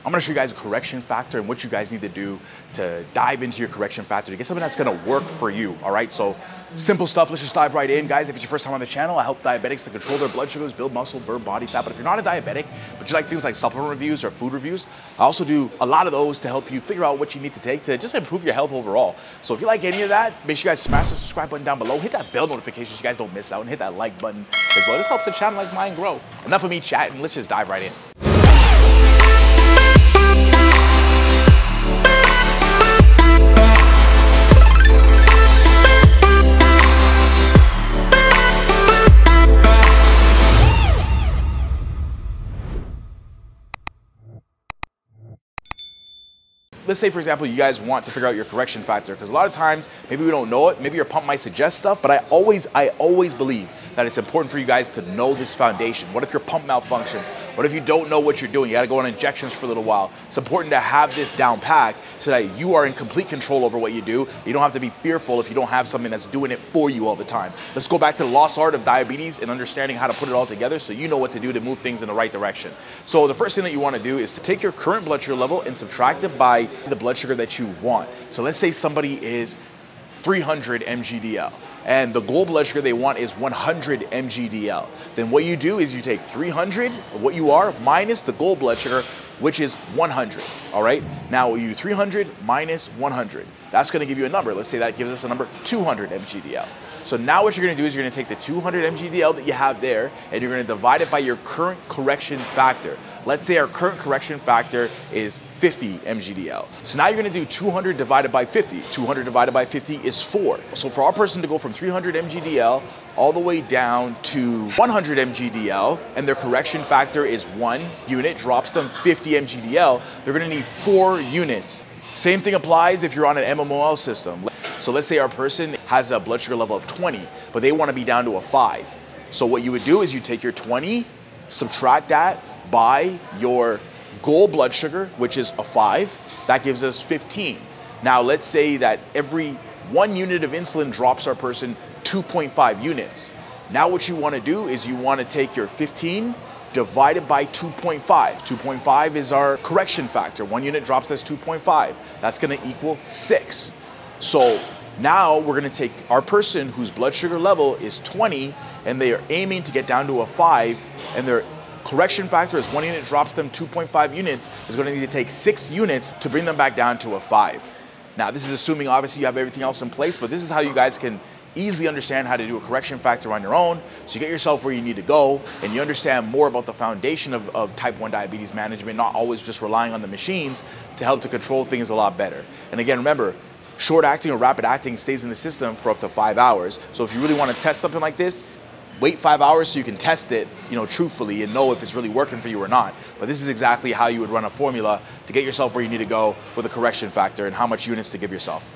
I'm gonna show you guys a correction factor and what you guys need to do to dive into your correction factor to get something that's gonna work for you, all right? So simple stuff, let's just dive right in. Guys, if it's your first time on the channel, I help diabetics to control their blood sugars, build muscle, burn body fat. But if you're not a diabetic, but you like things like supplement reviews or food reviews, I also do a lot of those to help you figure out what you need to take to just improve your health overall. So if you like any of that, make sure you guys smash the subscribe button down below, hit that bell notification so you guys don't miss out, and hit that like button as well. This helps a channel like mine grow. Enough of me chatting, let's just dive right in. Let's say, for example, you guys want to figure out your correction factor, because a lot of times, maybe we don't know it, maybe your pump might suggest stuff, but I always believe that it's important for you guys to know this foundation. What if your pump malfunctions? What if you don't know what you're doing? You gotta go on injections for a little while. It's important to have this down pat so that you are in complete control over what you do. You don't have to be fearful if you don't have something that's doing it for you all the time. Let's go back to the lost art of diabetes and understanding how to put it all together so you know what to do to move things in the right direction. So the first thing that you wanna do is to take your current blood sugar level and subtract it by the blood sugar that you want. So let's say somebody is 300 mgdl and the goal blood sugar they want is 100 mgdl. Then what you do is you take 300, what you are, minus the goal blood sugar, which is 100, all right? Now you do 300 minus 100. That's gonna give you a number. Let's say that gives us a number 200 mgdl. So now what you're gonna do is you're gonna take the 200 mgdl that you have there and you're gonna divide it by your current correction factor. Let's say our current correction factor is 50 mgdl. So now you're gonna do 200 divided by 50. 200 divided by 50 is 4. So for our person to go from 300 mgdl all the way down to 100 mgdl, and their correction factor is 1 unit, drops them 50 mgdl, they're gonna need 4 units. Same thing applies if you're on an MMOL system. So let's say our person has a blood sugar level of 20, but they wanna be down to a 5. So what you would do is you take your 20, subtract that by your goal blood sugar, which is a 5, that gives us 15. Now let's say that every 1 unit of insulin drops our person 2.5 units. Now what you wanna do is you wanna take your 15 divided by 2.5. 2.5 is our correction factor. 1 unit drops us 2.5. That's gonna equal 6. So now we're gonna take our person whose blood sugar level is 20 and they are aiming to get down to a 5, and their correction factor is 1 unit drops them 2.5 units, is gonna need to take 6 units to bring them back down to a 5. Now this is assuming obviously you have everything else in place, but this is how you guys can easily understand how to do a correction factor on your own, so you get yourself where you need to go and you understand more about the foundation of type 1 diabetes management, not always just relying on the machines to help to control things a lot better. And again, remember, short acting or rapid acting stays in the system for up to 5 hours. So if you really want to test something like this, wait 5 hours so you can test it, truthfully and know if it's really working for you or not. But this is exactly how you would run a formula to get yourself where you need to go with a correction factor and how much units to give yourself.